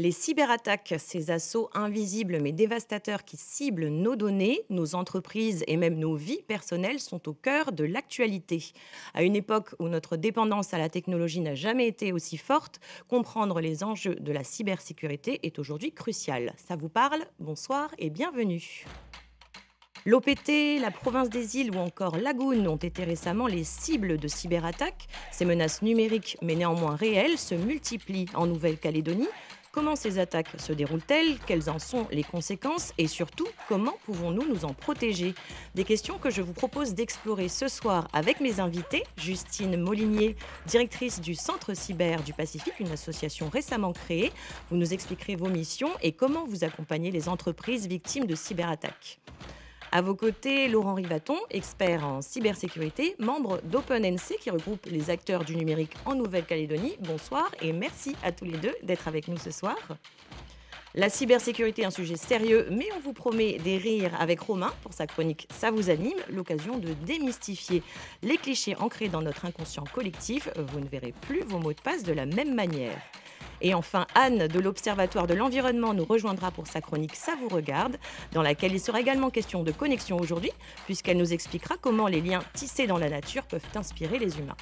Les cyberattaques, ces assauts invisibles mais dévastateurs qui ciblent nos données, nos entreprises et même nos vies personnelles sont au cœur de l'actualité. À une époque où notre dépendance à la technologie n'a jamais été aussi forte, comprendre les enjeux de la cybersécurité est aujourd'hui crucial. Ça vous parle? Bonsoir et bienvenue. L'OPT, la province des îles ou encore Lagoon ont été récemment les cibles de cyberattaques. Ces menaces numériques mais néanmoins réelles se multiplient en Nouvelle-Calédonie. Comment ces attaques se déroulent-elles? Quelles en sont les conséquences? Et surtout, comment pouvons-nous nous en protéger? Des questions que je vous propose d'explorer ce soir avec mes invités. Justine Molinier, directrice du Centre Cyber du Pacifique, une association récemment créée. Vous nous expliquerez vos missions et comment vous accompagnez les entreprises victimes de cyberattaques. À vos côtés, Laurent Rivaton, expert en cybersécurité, membre d'OpenNC qui regroupe les acteurs du numérique en Nouvelle-Calédonie. Bonsoir et merci à tous les deux d'être avec nous ce soir. La cybersécurité est un sujet sérieux, mais on vous promet des rires avec Romain pour sa chronique Ça vous anime, l'occasion de démystifier les clichés ancrés dans notre inconscient collectif. Vous ne verrez plus vos mots de passe de la même manière. Et enfin, Anne de l'Observatoire de l'environnement nous rejoindra pour sa chronique Ça vous regarde, dans laquelle il sera également question de connexion aujourd'hui, puisqu'elle nous expliquera comment les liens tissés dans la nature peuvent inspirer les humains.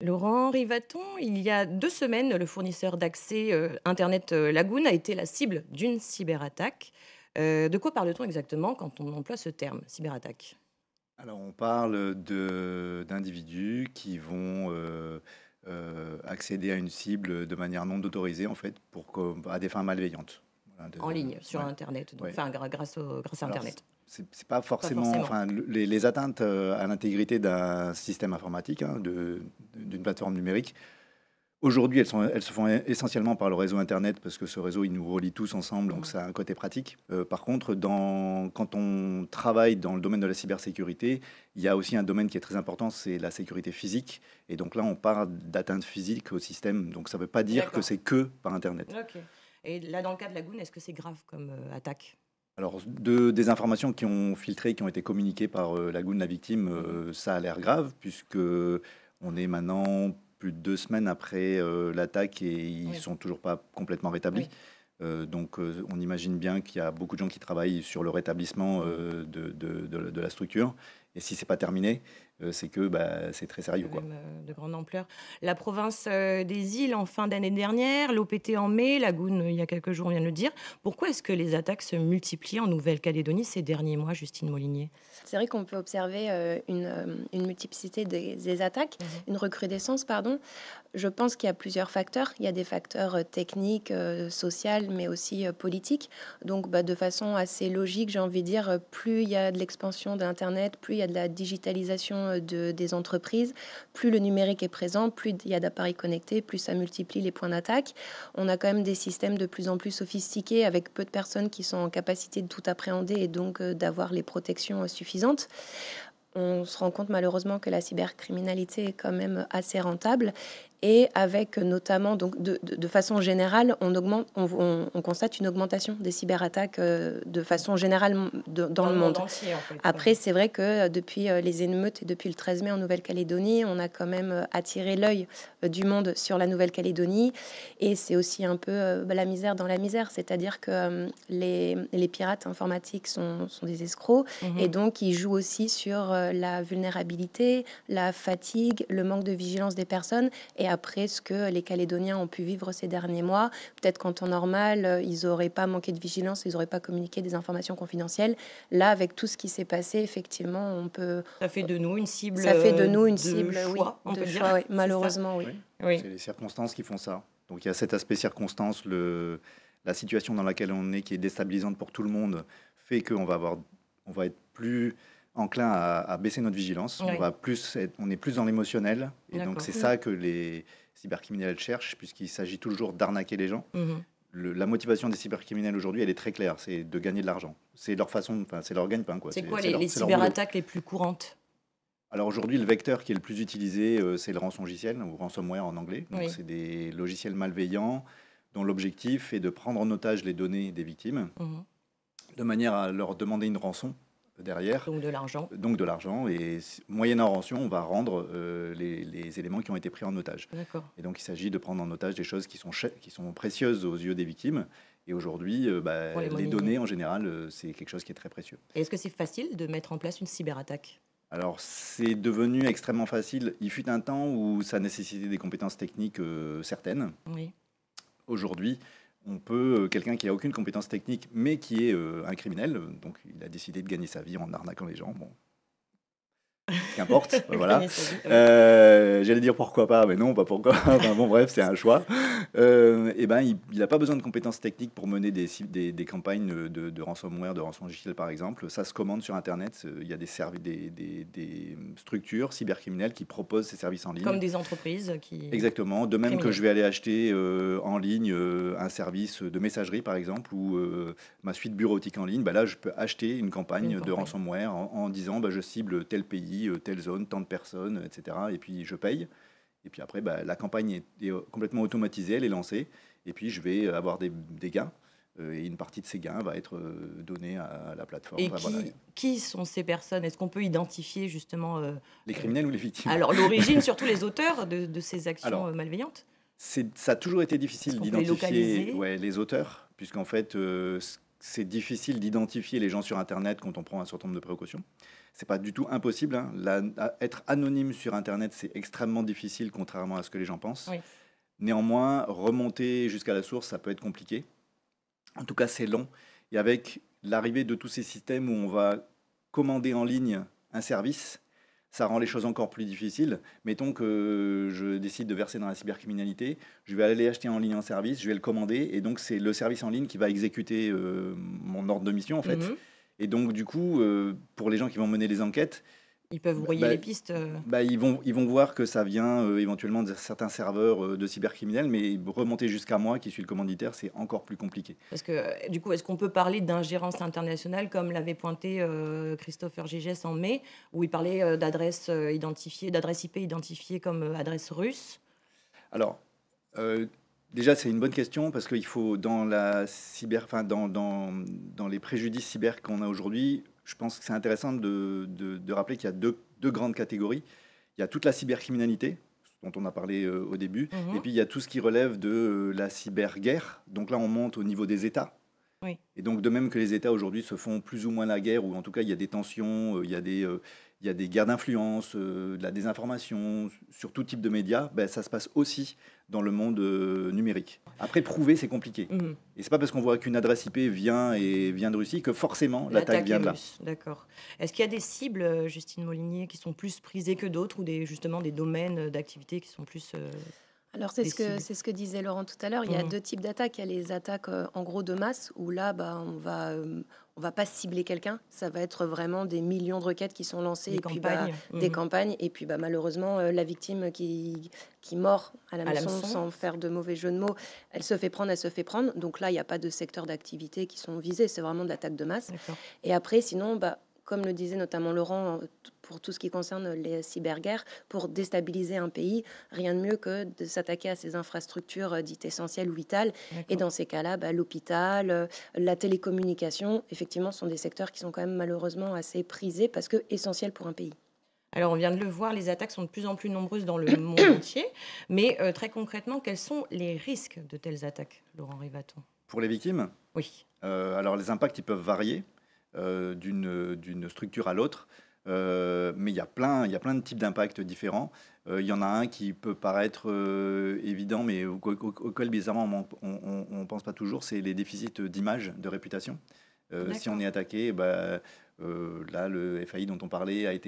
Laurent Rivaton, il y a 2 semaines, le fournisseur d'accès Internet Lagoon a été la cible d'une cyberattaque. De quoi parle-t-on exactement quand on emploie ce terme, cyberattaque? Alors, on parle d'individus qui vont accéder à une cible de manière non autorisée, en fait, à des fins malveillantes. Voilà, En ligne, sur ouais, Internet, donc, ouais. enfin grâce à Alors, Internet. c'est pas Pas forcément, forcément. enfin, les atteintes à l'intégrité d'un système informatique, hein, d'une plateforme numérique. Aujourd'hui, elles se font essentiellement par le réseau Internet parce que ce réseau, il nous relie tous ensemble, donc Mhm. ça a un côté pratique. Par contre, quand on travaille dans le domaine de la cybersécurité, il y a aussi un domaine qui est très important, c'est la sécurité physique. Et donc là, on parle d'atteinte physique au système. Donc ça ne veut pas dire que D'accord. c'est que par Internet. Ok. Et là, dans le cas de Lagoon, est-ce que c'est grave comme attaque? Alors, des informations qui ont filtré, qui ont été communiquées par la Goon, la victime, Mhm. ça a l'air grave, puisque on est maintenant plus de 2 semaines après l'attaque et ils Oui, sont toujours pas complètement rétablis. oui. Donc, on imagine bien qu'il y a beaucoup de gens qui travaillent sur le rétablissement Mhm. de la structure. Et si c'est pas terminé, c'est que bah, c'est très Quand sérieux, quoi. même de grande ampleur. La province des îles en fin d'année dernière, l'OPT en mai, Lagoon il y a quelques jours, on vient de le dire. Pourquoi est-ce que les attaques se multiplient en Nouvelle-Calédonie ces derniers mois, Justine Molinier? C'est vrai qu'on peut observer une multiplicité des attaques, Mhm. une recrudescence, pardon. Je pense qu'il y a plusieurs facteurs. Il y a des facteurs techniques, sociaux, mais aussi politiques. Donc, de façon assez logique, j'ai envie de dire, plus il y a de l'expansion d'Internet, plus il y a de la digitalisation des entreprises, plus le numérique est présent, plus il y a d'appareils connectés, plus ça multiplie les points d'attaque. On a quand même des systèmes de plus en plus sophistiqués avec peu de personnes qui sont en capacité de tout appréhender et donc d'avoir les protections suffisantes. On se rend compte malheureusement que la cybercriminalité est quand même assez rentable et avec notamment, donc de façon générale, on constate une augmentation des cyberattaques de façon générale dans Dans le le monde monde. entier, en fait. Après, c'est vrai que depuis les émeutes et depuis le 13 mai en Nouvelle-Calédonie, on a quand même attiré l'œil du monde sur la Nouvelle-Calédonie. Et c'est aussi un peu la misère dans la misère, c'est-à-dire que les pirates informatiques sont des escrocs et Mhm. donc ils jouent aussi sur la vulnérabilité, la fatigue, le manque de vigilance des personnes et après ce que les Calédoniens ont pu vivre ces derniers mois. Peut-être qu'en temps normal, ils n'auraient pas manqué de vigilance, ils n'auraient pas communiqué des informations confidentielles. Là, avec tout ce qui s'est passé, effectivement, Ça fait de nous une cible ça fait de nous une de cible, oui, choix, on de peut dire. choix, oui, C'est ça? malheureusement, oui. Oui, Oui. c'est les circonstances qui font ça. Donc il y a cet aspect circonstance, la situation dans laquelle on est, qui est déstabilisante pour tout le monde, fait on va être plus enclin à baisser notre vigilance. Oui. On est plus dans l'émotionnel. Et donc D'accord. c'est ça que les cybercriminels cherchent, puisqu'il s'agit toujours d'arnaquer les gens. Mhm. La motivation des cybercriminels aujourd'hui, elle est très claire, c'est de gagner de l'argent. C'est leur façon, enfin c'est leur gagne-pain, quoi. C'est quoi C'est les c'est leur boulot. cyberattaques les plus courantes? Alors aujourd'hui, le vecteur qui est le plus utilisé, c'est le rançongiciel ou ransomware en anglais. Donc Oui. c'est des logiciels malveillants dont l'objectif est de prendre en otage les données des victimes Mhm. de manière à leur demander une rançon derrière, Donc de l'argent. donc de l'argent. Et moyennant rançon, on va rendre les éléments qui ont été pris en otage. D'accord. Et donc, il s'agit de prendre en otage des choses qui sont précieuses aux yeux des victimes. Et aujourd'hui, Pour les les monnayer. données, en général, c'est quelque chose qui est très précieux. Et est-ce que c'est facile de mettre en place une cyberattaque? Alors, c'est devenu extrêmement facile. Il fut un temps où ça nécessitait des compétences techniques certaines. Oui. Aujourd'hui, on peut, quelqu'un qui a aucune compétence technique, mais qui est un criminel, donc il a décidé de gagner sa vie en arnaquant les gens. Bon, qu'importe, voilà. Gagner sa vie, oui. J'allais dire pourquoi pas, mais non, pas pourquoi. Enfin, bon, bref, c'est un choix. Et ben, il n'a pas besoin de compétences techniques pour mener des campagnes de ransomware, de rançon logiciel, par exemple. Ça se commande sur Internet. Il y a des structures cybercriminelles qui proposent ces services en ligne. Comme des entreprises qui... Exactement. De même que Criminels. je vais aller acheter en ligne un service de messagerie, par exemple, ou ma suite bureautique en ligne, bah là, je peux acheter une campagne Une de campagne. ransomware en disant bah, je cible tel pays, telle zone, tant de personnes, etc. Et puis je paye. Et puis après, bah, la campagne est complètement automatisée, elle est lancée. Et puis je vais avoir des gains. Et une partie de ces gains va être donnée à la plateforme. Et Enfin, voilà. qui sont ces personnes? Est-ce qu'on peut identifier justement Les criminels ou les victimes? alors l'origine, surtout les auteurs de ces actions Alors, malveillantes? Ça a toujours été difficile Est-ce qu'on peut les d'identifier localiser? les auteurs, puisqu'en fait, c'est difficile d'identifier les gens sur Internet quand on prend un certain nombre de précautions. C'est pas du tout impossible, hein. Être anonyme sur Internet, c'est extrêmement difficile, contrairement à ce que les gens pensent. Oui. Néanmoins, remonter jusqu'à la source, ça peut être compliqué. En tout cas, c'est long. Et avec l'arrivée de tous ces systèmes où on va commander en ligne un service, ça rend les choses encore plus difficiles. Mettons que je décide de verser dans la cybercriminalité, je vais aller acheter en ligne un service, je vais le commander, et donc c'est le service en ligne qui va exécuter mon ordre de mission, en fait. Mhm. Et donc, du coup, pour les gens qui vont mener les enquêtes, Ils peuvent brouiller bah, les pistes. ils vont voir que ça vient éventuellement de certains serveurs de cybercriminels, mais remonter jusqu'à moi, qui suis le commanditaire, c'est encore plus compliqué. Parce que du coup, est-ce qu'on peut parler d'ingérence internationale comme l'avait pointé Christopher Gégès en mai, où il parlait d'adresses identifiées, d'adresses IP identifiées comme adresses russes? Alors, déjà, c'est une bonne question parce qu'il faut, dans la cyber, enfin, dans les préjudices cyber qu'on a aujourd'hui, je pense que c'est intéressant de rappeler qu'il y a deux grandes catégories. Il y a toute la cybercriminalité, dont on a parlé au début, et Mhm. puis il y a tout ce qui relève de la cyberguerre. Donc là, on monte au niveau des États. Oui. Et donc, de même que les États aujourd'hui se font plus ou moins la guerre, ou en tout cas, il y a des tensions, il y a des guerres d'influence, de la désinformation, sur tout type de médias, ben, ça se passe aussi dans le monde numérique. Après, prouver, c'est compliqué. Mhm. Et c'est pas parce qu'on voit qu'une adresse IP vient de Russie que forcément l'attaque L'attaque vient est de là. russe, d'accord. Est-ce qu'il y a des cibles, Justine Molinier, qui sont plus prisées que d'autres, ou justement des domaines d'activité qui sont plus Alors, des cibles? c'est ce que disait Laurent tout à l'heure. Il y a Mhm. deux types d'attaques. Il y a les attaques en gros de masse, où là, bah, on va pas cibler quelqu'un. Ça va être vraiment des millions de requêtes qui sont lancées, Des et puis bah, campagnes? des Mhm. campagnes. Et puis bah, malheureusement, la victime qui mord à À l'hameçon, l'hameçon? sans faire de mauvais jeu de mots, elle se fait prendre, elle se fait prendre. Donc là, il n'y a pas de secteur d'activité qui sont visés. C'est vraiment de l'attaque de masse. D'accord. Et après, sinon, bah, comme le disait notamment Laurent, pour tout ce qui concerne les cyberguerres, pour déstabiliser un pays, rien de mieux que de s'attaquer à ces infrastructures dites essentielles ou vitales. Et D'accord. dans ces cas-là, bah, l'hôpital, la télécommunication, effectivement, sont des secteurs qui sont quand même malheureusement assez prisés parce que essentiels pour un pays. Alors, on vient de le voir, les attaques sont de plus en plus nombreuses dans le monde entier. Mais très concrètement, quels sont les risques de telles attaques, Laurent Rivaton? Pour les victimes, Oui. alors les impacts ils peuvent varier d'une structure à l'autre, mais il y a plein de types d'impacts différents. Il y en a un qui peut paraître évident, mais auquel bizarrement on pense pas toujours, c'est les déficits d'image, de réputation. Si on D'accord. est attaqué, bah, là le FAI dont on parlait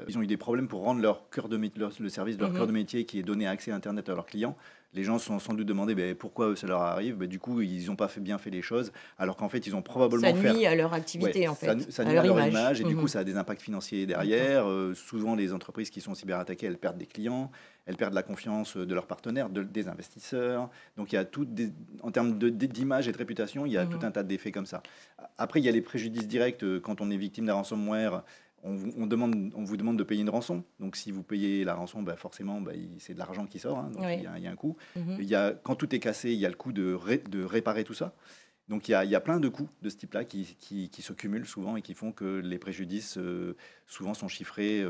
ils ont eu des problèmes pour rendre leur cœur de le service de leur cœur Mhm. de métier qui est donné accès à Internet à leurs clients. Les gens se sont sans doute demandé ben, pourquoi ça leur arrive. Ben, du coup, ils n'ont pas bien fait les choses, alors qu'en fait, ils ont Ça probablement nuit à leur ouais, activité, en fait, ça à nuit leur à leur image. image et du coup, Mhm. ça a des impacts financiers D'accord. derrière. Souvent, les entreprises qui sont cyberattaquées, elles perdent des clients, elles perdent la confiance de leurs partenaires, des investisseurs. Donc, il y a en termes d'image et de réputation, il y a tout Mhm. un tas d'effets comme ça. Après, il y a les préjudices directs quand on est victime d'un ransomware. On vous demande de payer une rançon. Donc, si vous payez la rançon, bah, forcément, bah, c'est de l'argent qui sort. Hein, donc, Oui. il y a un coût. Mhm. Quand tout est cassé, il y a le coût de réparer tout ça. Donc il y a plein de coûts de ce type-là qui se cumulent souvent et qui font que les préjudices souvent sont chiffrés,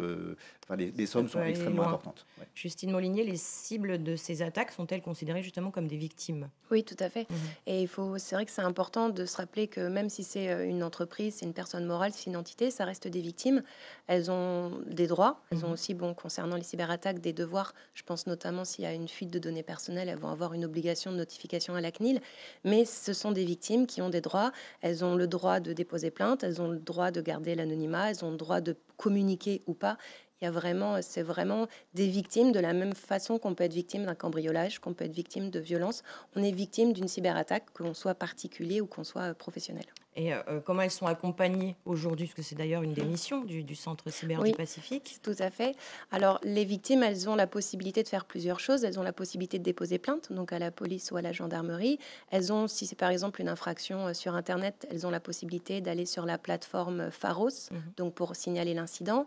enfin les Ça sommes peut sont aller extrêmement loin. importantes. Ouais. Justine Molinier, les cibles de ces attaques sont-elles considérées justement comme des victimes? Oui, tout à fait. Mhm. Et c'est vrai que c'est important de se rappeler que même si c'est une entreprise, c'est une personne morale, c'est une entité, ça reste des victimes. Elles ont des droits, elles ont Mhm. aussi, bon, concernant les cyberattaques, des devoirs. Je pense notamment s'il y a une fuite de données personnelles, elles vont avoir une obligation de notification à la CNIL. Mais ce sont des victimes qui ont des droits. Elles ont le droit de déposer plainte, elles ont le droit de garder l'anonymat, elles ont le droit de communiquer ou pas. Il y a vraiment, c'est vraiment des victimes de la même façon qu'on peut être victime d'un cambriolage, qu'on peut être victime de violence. On est victime d'une cyberattaque, qu'on soit particulier ou qu'on soit professionnel. Et comment elles sont accompagnées aujourd'hui? Parce que c'est d'ailleurs une des missions du Centre Cyber du Oui, Pacifique. c'est tout à fait. Alors, les victimes, elles ont la possibilité de faire plusieurs choses. Elles ont la possibilité de déposer plainte, donc à la police ou à la gendarmerie. Elles ont, si c'est par exemple une infraction sur Internet, elles ont la possibilité d'aller sur la plateforme Pharos, Mhm. donc pour signaler l'incident.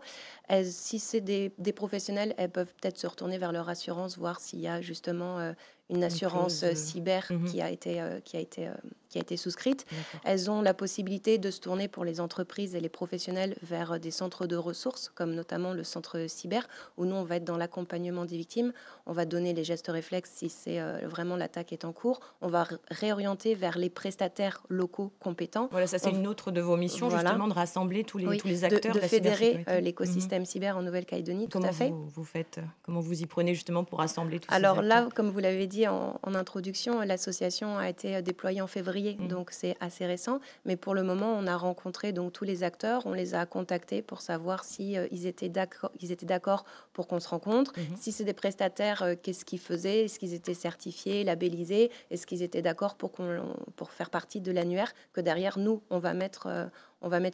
Si c'est des professionnels, elles peuvent peut-être se retourner vers leur assurance, voir s'il y a justement une Une assurance clause. cyber Mhm. qui a été souscrite. D'accord. Elles ont la possibilité de se tourner pour les entreprises et les professionnels vers des centres de ressources, comme notamment le centre cyber, où nous, on va être dans l'accompagnement des victimes. On va donner les gestes réflexes si c'est vraiment l'attaque est en cours. On va réorienter vers les prestataires locaux compétents. Voilà, ça c'est une autre de vos missions, Voilà. justement, de rassembler Oui, tous les acteurs de de la fédérer cybersécurité. Mhm. l'écosystème cyber en Nouvelle-Calédonie, tout Comment à fait. vous faites? Comment vous y prenez justement pour rassembler tous ces Alors acteurs? là, comme vous l'avez dit en introduction, l'association a été déployée en février, Mhm. donc c'est assez récent. Mais pour le moment, on a rencontré donc tous les acteurs, on les a contactés pour savoir si ils étaient d'accord pour qu'on se rencontre. Mhm. Si c'est des prestataires, qu'est-ce qu'ils faisaient? Est-ce qu'ils étaient certifiés, labellisés? Est-ce qu'ils étaient d'accord pour faire partie de l'annuaire que derrière nous, on va mettre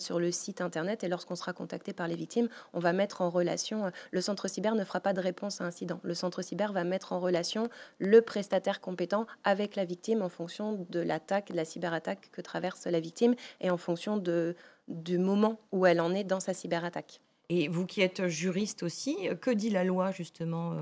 sur le site internet, et lorsqu'on sera contacté par les victimes, on va mettre en relation. Le centre cyber ne fera pas de réponse à incident. Le centre cyber va mettre en relation le prestataire compétent avec la victime en fonction de l'attaque, de la cyberattaque que traverse la victime et en fonction du moment où elle en est dans sa cyberattaque. Et vous qui êtes juriste aussi, que dit la loi justement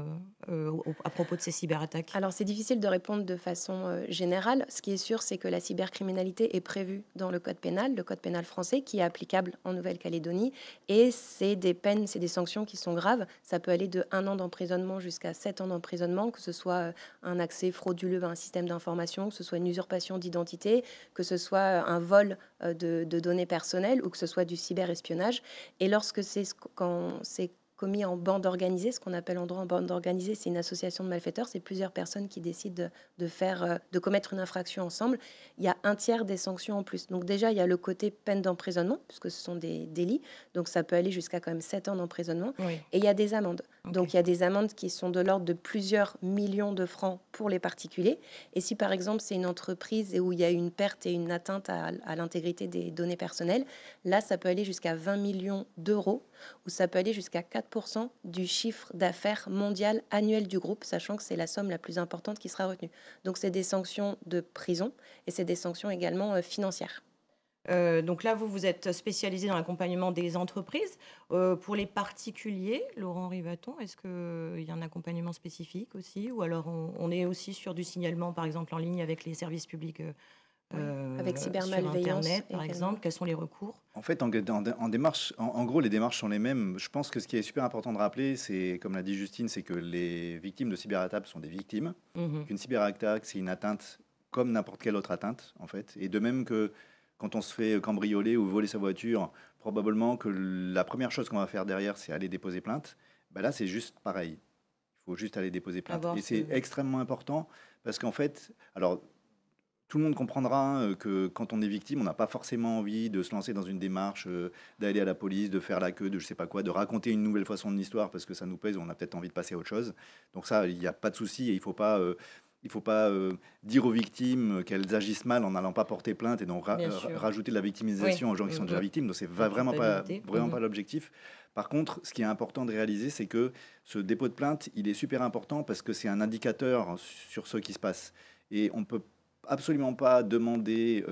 à propos de ces cyberattaques? Alors, c'est difficile de répondre de façon générale. Ce qui est sûr, c'est que la cybercriminalité est prévue dans le code pénal français, qui est applicable en Nouvelle-Calédonie. Et c'est des peines, c'est des sanctions qui sont graves. Ça peut aller de 1 an d'emprisonnement jusqu'à 7 ans d'emprisonnement, que ce soit un accès frauduleux à un système d'information, que ce soit une usurpation d'identité, que ce soit un vol de données personnelles ou que ce soit du cyberespionnage. Et lorsque quand c'est commis en bande organisée, ce qu'on appelle en droit en bande organisée, c'est une association de malfaiteurs, c'est plusieurs personnes qui décident de commettre une infraction ensemble. Il y a un tiers des sanctions en plus. Donc déjà, il y a le côté peine d'emprisonnement, puisque ce sont des délits, donc ça peut aller jusqu'à quand même 7 ans d'emprisonnement. Oui. Et il y a des amendes. Ok. Donc il y a des amendes qui sont de l'ordre de plusieurs millions de francs pour les particuliers. Et si par exemple c'est une entreprise et où il y a une perte et une atteinte à l'intégrité des données personnelles, là ça peut aller jusqu'à 20 millions d'euros, ou ça peut aller jusqu'à 4% du chiffre d'affaires mondial annuel du groupe, sachant que c'est la somme la plus importante qui sera retenue. Donc c'est des sanctions de prison et c'est des sanctions également financières. Donc là, vous êtes spécialisé dans l'accompagnement des entreprises. Pour les particuliers, Laurent Rivaton, est-ce qu'il y a un accompagnement spécifique aussi? Ou alors on est aussi sur du signalement, par exemple, en ligne avec les services publics Oui, avec sur cybermalveillance Internet, par également. exemple? Quels sont les recours? En fait, en démarche, en gros, les démarches sont les mêmes. Je pense que ce qui est super important de rappeler, c'est, comme l'a dit Justine, c'est que les victimes de cyberattaques sont des victimes. Mhm. Qu'une cyberattaque, c'est une atteinte comme n'importe quelle autre atteinte, en fait. Et de même que quand on se fait cambrioler ou voler sa voiture, probablement que la première chose qu'on va faire derrière, c'est aller déposer plainte. Bah là, c'est juste pareil. Il faut juste aller déposer plainte. Avoir Et ce... c'est extrêmement important parce qu'en fait, alors tout le monde comprendra que quand on est victime, on n'a pas forcément envie de se lancer dans une démarche, d'aller à la police, de faire la queue, de je sais pas quoi, de raconter une nouvelle fois son histoire parce que ça nous pèse, on a peut-être envie de passer à autre chose. Donc ça, il n'y a pas de souci et il faut pas dire aux victimes qu'elles agissent mal en n'allant pas porter plainte et donc Bien sûr. rajouter de la victimisation Oui. aux gens qui sont déjà Mhm. victimes. Donc c'est La vraiment culpabilité. Mhm. pas l'objectif. Par contre, ce qui est important de réaliser, c'est que ce dépôt de plainte, il est super important parce que c'est un indicateur sur ce qui se passe. Et on peut absolument pas demander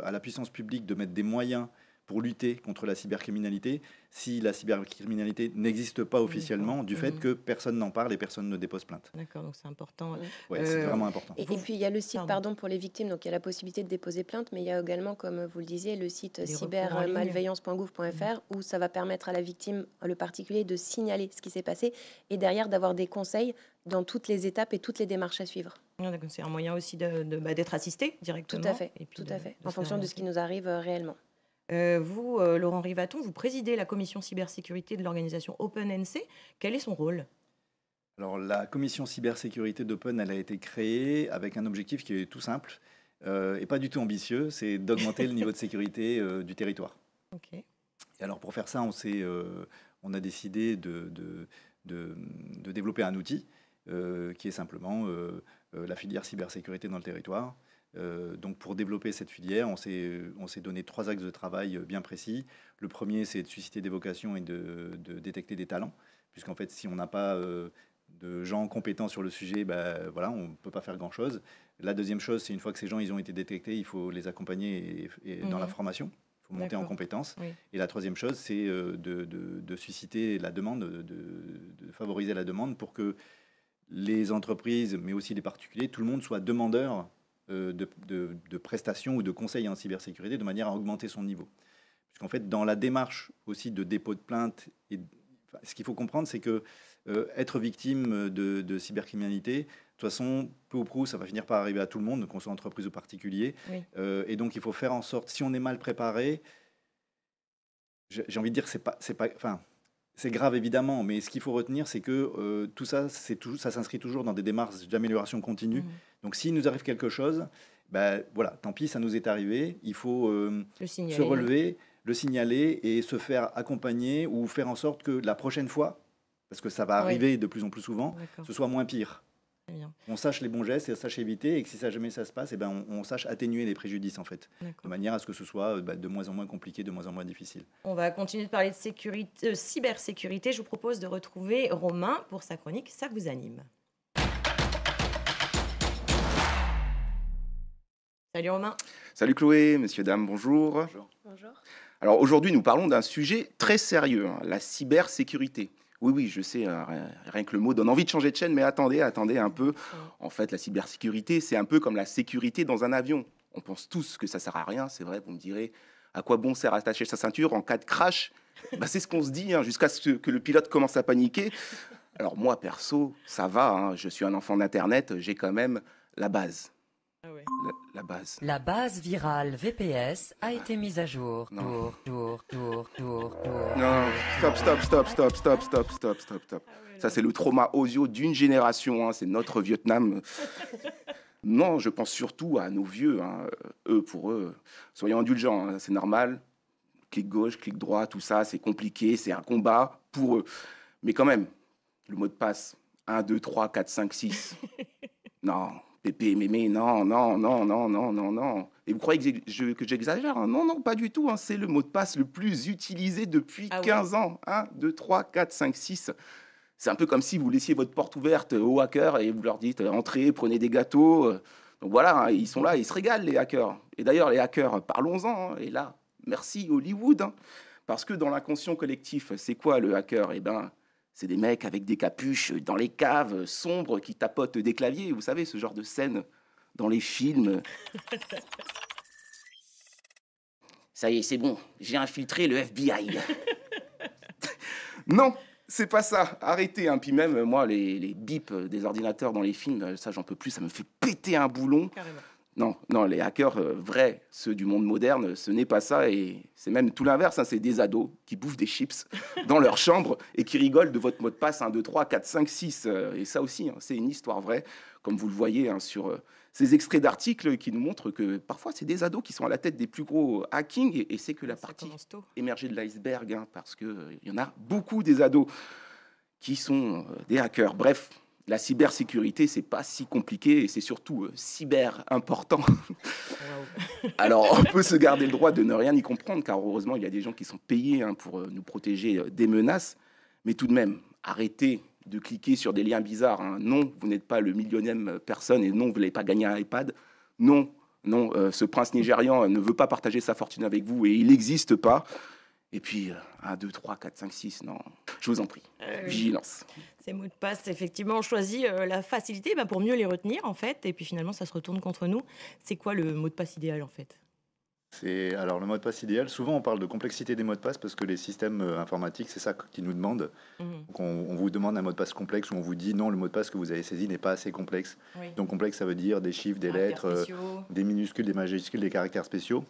à la puissance publique de mettre des moyens pour lutter contre la cybercriminalité si la cybercriminalité n'existe pas officiellement du fait que personne n'en parle et personne ne dépose plainte. D'accord, donc c'est important. Ouais, c'est vraiment important. Et puis il y a le site pour les victimes, donc il y a la possibilité de déposer plainte, mais il y a également, comme vous le disiez, le site cybermalveillance.gouv.fr où ça va permettre à la victime, le particulier, de signaler ce qui s'est passé et derrière d'avoir des conseils dans toutes les étapes et toutes les démarches à suivre. C'est un moyen aussi d'être assisté directement. Tout à fait, et puis en fonction de ce qui nous arrive réellement. Vous, Laurent Rivaton, vous présidez la commission cybersécurité de l'organisation OpenNC. Quel est son rôle ? Alors, la commission cybersécurité d'Open, elle a été créée avec un objectif qui est tout simple et pas du tout ambitieux, c'est d'augmenter le niveau de sécurité du territoire. Okay. Et alors, pour faire ça, on a décidé de développer un outil qui est simplement la filière cybersécurité dans le territoire. Donc pour développer cette filière, on s'est donné 3 axes de travail bien précis. Le premier, c'est de susciter des vocations et de détecter des talents, puisqu'en fait, si on n'a pas de gens compétents sur le sujet, voilà, on ne peut pas faire grand-chose. La deuxième chose, c'est une fois que ces gens ils ont été détectés, il faut les accompagner dans la formation. Il faut monter en compétences. Oui. Et la troisième chose, c'est de susciter la demande, de favoriser la demande pour que les entreprises, mais aussi les particuliers, tout le monde soit demandeur de prestations ou de conseils en cybersécurité de manière à augmenter son niveau. Puisqu'en fait, dans la démarche aussi de dépôt de plainte, ce qu'il faut comprendre, c'est que être victime de cybercriminalité, de toute façon, peu ou prou, ça va finir par arriver à tout le monde, qu'on soit entreprise ou particulier. Oui. Et donc, il faut faire en sorte, si on est mal préparé, j'ai envie de dire que c'est grave évidemment, mais ce qu'il faut retenir, c'est que tout ça, ça s'inscrit toujours dans des démarches d'amélioration continue. Donc, s'il nous arrive quelque chose, voilà, tant pis, ça nous est arrivé. Il faut se relever, le signaler et se faire accompagner ou faire en sorte que la prochaine fois, parce que ça va arriver de plus en plus souvent, ce soit moins pire. On sache les bons gestes et on sache éviter, et que si jamais ça se passe, on sache atténuer les préjudices en fait, de manière à ce que ce soit de moins en moins compliqué, de moins en moins difficile. On va continuer de parler de cybersécurité. Je vous propose de retrouver Romain pour sa chronique Ça vous anime. Salut Romain. Salut Chloé, messieurs, dames, bonjour. Bonjour. Bonjour. Alors aujourd'hui, nous parlons d'un sujet très sérieux, la cybersécurité. Oui, je sais, rien que le mot donne envie de changer de chaîne, mais attendez un peu. En fait, la cybersécurité, c'est un peu comme la sécurité dans un avion. On pense tous que ça sert à rien, c'est vrai, vous me direz, à quoi bon sert attacher sa ceinture en cas de crash ? C'est ce qu'on se dit, jusqu'à ce que le pilote commence à paniquer. Alors moi, perso, ça va, je suis un enfant d'Internet, j'ai quand même la base. Ah ouais. La base. La base virale VPS a été mise à jour. Non. Tour. Non, stop. Ça, c'est le trauma audio d'une génération, c'est notre Vietnam. Non, je pense surtout à nos vieux, pour eux. Soyons indulgents, c'est normal. Clic gauche, clic droit, tout ça, c'est compliqué, c'est un combat pour eux. Mais quand même, le mot de passe, 1, 2, 3, 4, 5, 6. Non. Pépé, mémé, non. Et vous croyez que j'exagère ? Non, pas du tout. C'est le mot de passe le plus utilisé depuis 15 ans. 1, 2, 3, 4, 5, 6. C'est un peu comme si vous laissiez votre porte ouverte aux hackers et vous leur dites « Entrez, prenez des gâteaux ». Donc voilà, ils sont là, ils se régalent, les hackers. Et d'ailleurs, les hackers, parlons-en. Et là, merci Hollywood. Parce que dans l'inconscient collectif, c'est quoi le hacker ? C'est des mecs avec des capuches dans les caves sombres qui tapotent des claviers. Vous savez, ce genre de scène dans les films. Ça y est, c'est bon. J'ai infiltré le FBI. Non, c'est pas ça. Arrêtez. Puis même, moi, les bips des ordinateurs dans les films, ça, j'en peux plus. Ça me fait péter un boulon. Carrément. Non, les hackers vrais, ceux du monde moderne, ce n'est pas ça. Et c'est même tout l'inverse. C'est des ados qui bouffent des chips dans leur chambre et qui rigolent de votre mot de passe 1, 2, 3, 4, 5, 6. Et ça aussi, c'est une histoire vraie, comme vous le voyez sur ces extraits d'articles qui nous montrent que parfois, c'est des ados qui sont à la tête des plus gros hackings. Et c'est que la partie émergée de l'iceberg, parce qu'il y en a beaucoup des ados qui sont des hackers. Bref. La cybersécurité, c'est pas si compliqué et c'est surtout cyber important. Wow. Alors, on peut se garder le droit de ne rien y comprendre, car heureusement, il y a des gens qui sont payés pour nous protéger des menaces. Mais tout de même, arrêtez de cliquer sur des liens bizarres. Non, vous n'êtes pas le millionième personne et non, vous n'allez pas gagner un iPad. Non, Non, ce prince nigérian ne veut pas partager sa fortune avec vous et il n'existe pas. Et puis, 1, 2, 3, 4, 5, 6, non. Je vous en prie, Oui. vigilance. Ces mots de passe, effectivement, on choisit la facilité pour mieux les retenir, en fait. Et puis finalement, ça se retourne contre nous. C'est quoi le mot de passe idéal, en fait? Alors le mot de passe idéal, souvent on parle de complexité des mots de passe parce que les systèmes informatiques, c'est ça qu'ils nous demandent. Mhm. Donc on vous demande un mot de passe complexe ou on vous dit non, le mot de passe que vous avez saisi n'est pas assez complexe. Oui. Donc complexe, ça veut dire des chiffres, des Caractères lettres, spéciaux. des minuscules, des majuscules, des caractères spéciaux.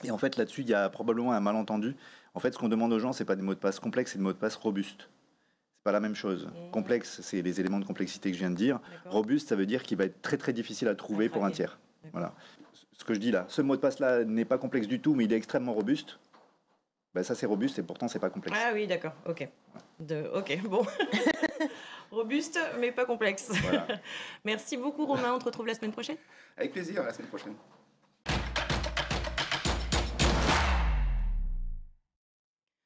Et en fait là-dessus, il y a probablement un malentendu. En fait, ce qu'on demande aux gens, c'est pas des mots de passe complexes, c'est des mots de passe robustes. C'est pas la même chose. Complexe, c'est les éléments de complexité que je viens de dire. D'accord. Robuste, ça veut dire qu'il va être très très difficile à trouver pour un craquer. tiers. D'accord. Voilà. Ce que je dis là, ce mot de passe-là n'est pas complexe du tout, mais il est extrêmement robuste. Ben ça, c'est robuste et pourtant, c'est pas complexe. Ah oui, d'accord, ok. Ok, bon. Robuste, mais pas complexe. Voilà. Merci beaucoup, Romain. On te retrouve la semaine prochaine. Avec plaisir, à la semaine prochaine.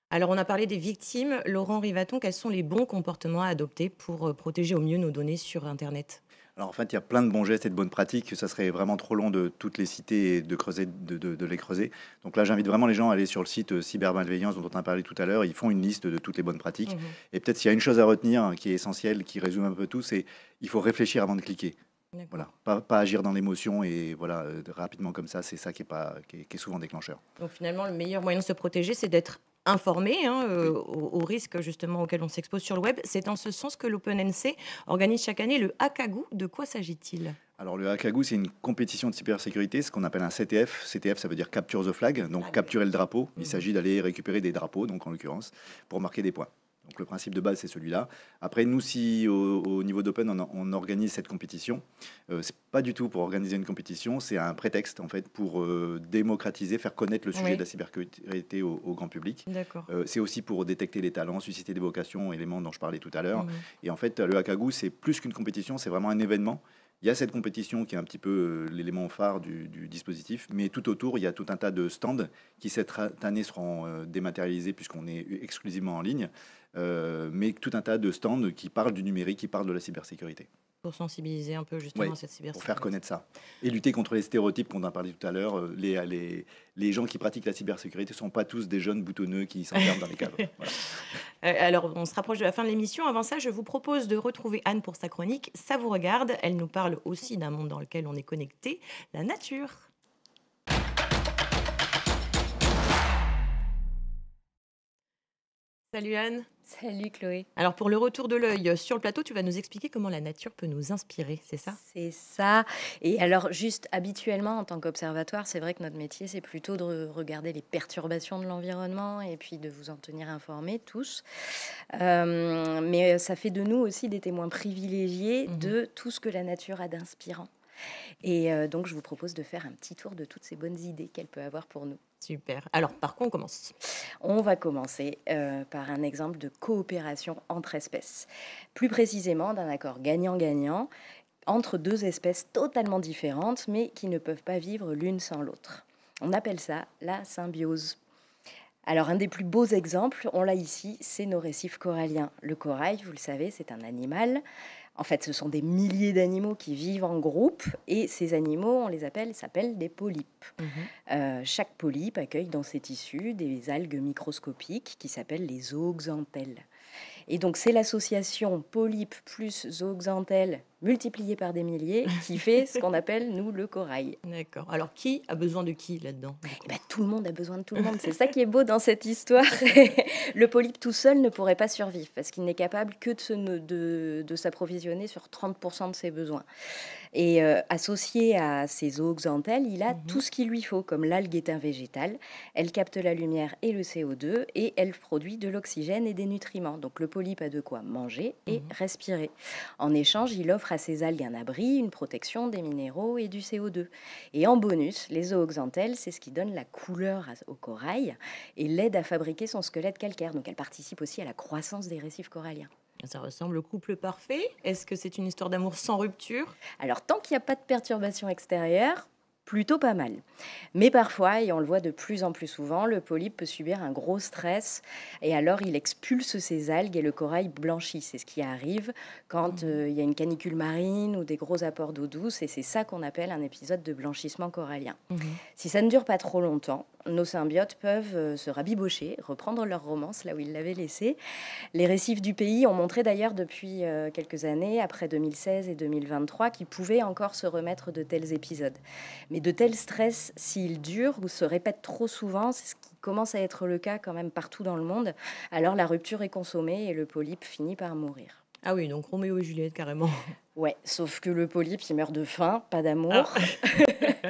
Alors, on a parlé des victimes. Laurent Rivaton, quels sont les bons comportements à adopter pour protéger au mieux nos données sur Internet? Alors en fait, il y a plein de bons gestes et de bonnes pratiques. Ça serait vraiment trop long de toutes les citer et de creuser, de les creuser. Donc là, j'invite vraiment les gens à aller sur le site Cybermalveillance dont on a parlé tout à l'heure. Ils font une liste de toutes les bonnes pratiques. Mhm. Et peut-être s'il y a une chose à retenir qui est essentielle, qui résume un peu tout, c'est il faut réfléchir avant de cliquer. D'accord. Voilà, pas agir dans l'émotion et voilà rapidement comme ça. C'est ça qui est souvent déclencheur. Donc finalement, le meilleur moyen de se protéger, c'est d'être informé aux risques justement auxquels on s'expose sur le web. C'est en ce sens que l'OpenNC organise chaque année le Hackagoo. De quoi s'agit-il? Alors le Hackagoo, c'est une compétition de cybersécurité, ce qu'on appelle un CTF. CTF, ça veut dire Capture the Flag, donc oui. capturer le drapeau. Il Mhm. s'agit d'aller récupérer des drapeaux, donc en l'occurrence, pour marquer des points. Donc le principe de base, c'est celui-là. Après, nous, si au niveau d'Open, on organise cette compétition, c'est pas du tout pour organiser une compétition, c'est un prétexte en fait pour démocratiser, faire connaître le sujet Oui. de la cybersécurité au grand public. D'accord. C'est aussi pour détecter les talents, susciter des vocations, éléments dont je parlais tout à l'heure. Mhm. Et en fait, le Hackagoo, c'est plus qu'une compétition, c'est vraiment un événement. Il y a cette compétition qui est un petit peu l'élément phare du dispositif, mais tout autour, il y a tout un tas de stands qui cette année seront dématérialisés puisqu'on est exclusivement en ligne, mais tout un tas de stands qui parlent du numérique, qui parlent de la cybersécurité. Pour sensibiliser un peu justement Oui, à cette cybersécurité. pour faire connaître ça. Et lutter contre les stéréotypes qu'on a parlé tout à l'heure. Les gens qui pratiquent la cybersécurité ne sont pas tous des jeunes boutonneux qui s'enferment dans les caves. Voilà. Alors, on se rapproche de la fin de l'émission. Avant ça, je vous propose de retrouver Anne pour sa chronique. Ça vous regarde. Elle nous parle aussi d'un monde dans lequel on est connecté, la nature. Salut Anne. Salut Chloé. Alors pour le retour de l'œil sur le plateau, tu vas nous expliquer comment la nature peut nous inspirer, c'est ça? C'est ça. Et alors, juste habituellement, en tant qu'observatoire, c'est vrai que notre métier, c'est plutôt de regarder les perturbations de l'environnement et puis de vous en tenir informés tous. Mais ça fait de nous aussi des témoins privilégiés de tout ce que la nature a d'inspirant. Et donc, je vous propose de faire un petit tour de toutes ces bonnes idées qu'elle peut avoir pour nous. Super. Alors, par quoi on commence? On va commencer par un exemple de coopération entre espèces. Plus précisément, d'un accord gagnant-gagnant entre deux espèces totalement différentes, mais qui ne peuvent pas vivre l'une sans l'autre. On appelle ça la symbiose. Alors, un des plus beaux exemples, on l'a ici, c'est nos récifs coralliens. Le corail, vous le savez, c'est un animal. En fait, ce sont des milliers d'animaux qui vivent en groupe et ces animaux, on les s'appellent des polypes. Chaque polype accueille dans ses tissus des algues microscopiques qui s'appellent les zooxanthelles. Et donc, c'est l'association polype plus zooxanthelle multipliée par des milliers qui fait ce qu'on appelle, nous, le corail. D'accord. Alors, qui a besoin de qui là-dedans? Eh ben, tout le monde a besoin de tout le monde. C'est ça qui est beau dans cette histoire. Le polype tout seul ne pourrait pas survivre parce qu'il n'est capable que de s'approvisionner sur 30% de ses besoins. Et associé à ces zooxanthelles, il a tout ce qu'il lui faut, comme l'algue est un végétal. Elle capte la lumière et le CO2 et elle produit de l'oxygène et des nutriments. Donc le polype a de quoi manger et respirer. En échange, il offre à ces algues un abri, une protection des minéraux et du CO2. Et en bonus, les zooxanthelles, c'est ce qui donne la couleur au corail et l'aide à fabriquer son squelette calcaire. Donc elle participe aussi à la croissance des récifs coralliens. Ça ressemble au couple parfait. Est-ce que c'est une histoire d'amour sans rupture? Alors, tant qu'il n'y a pas de perturbation extérieure, plutôt pas mal. Mais parfois, et on le voit de plus en plus souvent, le polype peut subir un gros stress et alors il expulse ses algues et le corail blanchit. C'est ce qui arrive quand il y a une canicule marine ou des gros apports d'eau douce et c'est ça qu'on appelle un épisode de blanchissement corallien. Si ça ne dure pas trop longtemps, nos symbiotes peuvent se rabibocher, reprendre leur romance là où ils l'avaient laissée. Les récifs du pays ont montré d'ailleurs depuis quelques années, après 2016 et 2023, qu'ils pouvaient encore se remettre de tels épisodes. Mais de tels stress, s'ils durent ou se répètent trop souvent, c'est ce qui commence à être le cas quand même partout dans le monde, alors la rupture est consommée et le polype finit par mourir. Ah oui, donc Roméo et Juliette, carrément. Ouais, sauf que le polype, il meurt de faim, pas d'amour. Ah.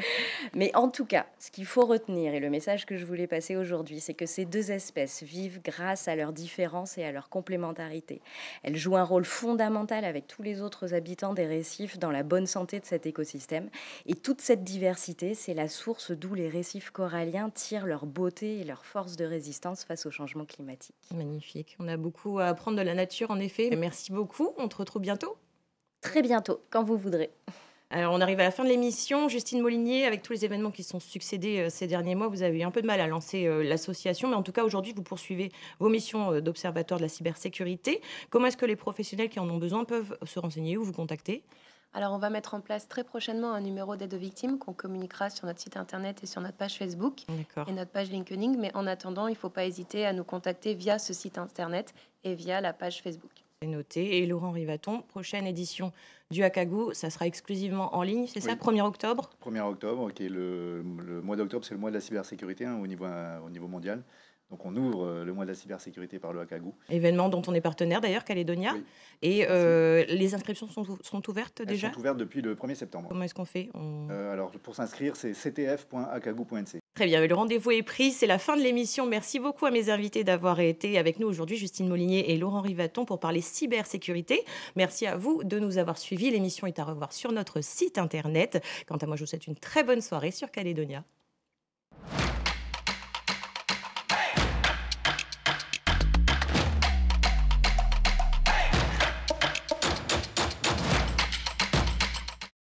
Mais en tout cas, ce qu'il faut retenir, et le message que je voulais passer aujourd'hui, c'est que ces deux espèces vivent grâce à leurs différences et à leur complémentarité. Elles jouent un rôle fondamental avec tous les autres habitants des récifs dans la bonne santé de cet écosystème. Et toute cette diversité, c'est la source d'où les récifs coralliens tirent leur beauté et leur force de résistance face au changement climatique. Magnifique. On a beaucoup à apprendre de la nature, en effet. Merci beaucoup. On te retrouve bientôt. Très bientôt, quand vous voudrez. Alors, on arrive à la fin de l'émission. Justine Molinier, avec tous les événements qui se sont succédés ces derniers mois, vous avez eu un peu de mal à lancer l'association. Mais en tout cas, aujourd'hui, vous poursuivez vos missions d'observateur de la cybersécurité. Comment est-ce que les professionnels qui en ont besoin peuvent se renseigner ou vous contacter ? Alors, on va mettre en place très prochainement un numéro d'aide aux victimes qu'on communiquera sur notre site internet et sur notre page Facebook et notre page LinkedIn. Mais en attendant, il ne faut pas hésiter à nous contacter via ce site internet et via la page Facebook. C'est noté. Et Laurent Rivaton, prochaine édition du Akagu, ça sera exclusivement en ligne, c'est ça, 1er octobre ? 1er octobre, qui est le mois d'octobre, c'est le mois de la cybersécurité au niveau mondial. Donc on ouvre le mois de la cybersécurité par le Akagu. Événement dont on est partenaire d'ailleurs, Calédonia. Oui. Et les inscriptions sont ouvertes déjà ? Elles sont ouvertes depuis le 1er septembre. Comment est-ce qu'on fait Alors pour s'inscrire, c'est ctf.akagu.nc. Très bien, le rendez-vous est pris, c'est la fin de l'émission. Merci beaucoup à mes invités d'avoir été avec nous aujourd'hui, Justine Molinier et Laurent Rivaton, pour parler cybersécurité. Merci à vous de nous avoir suivis. L'émission est à revoir sur notre site internet. Quant à moi, je vous souhaite une très bonne soirée sur Calédonia.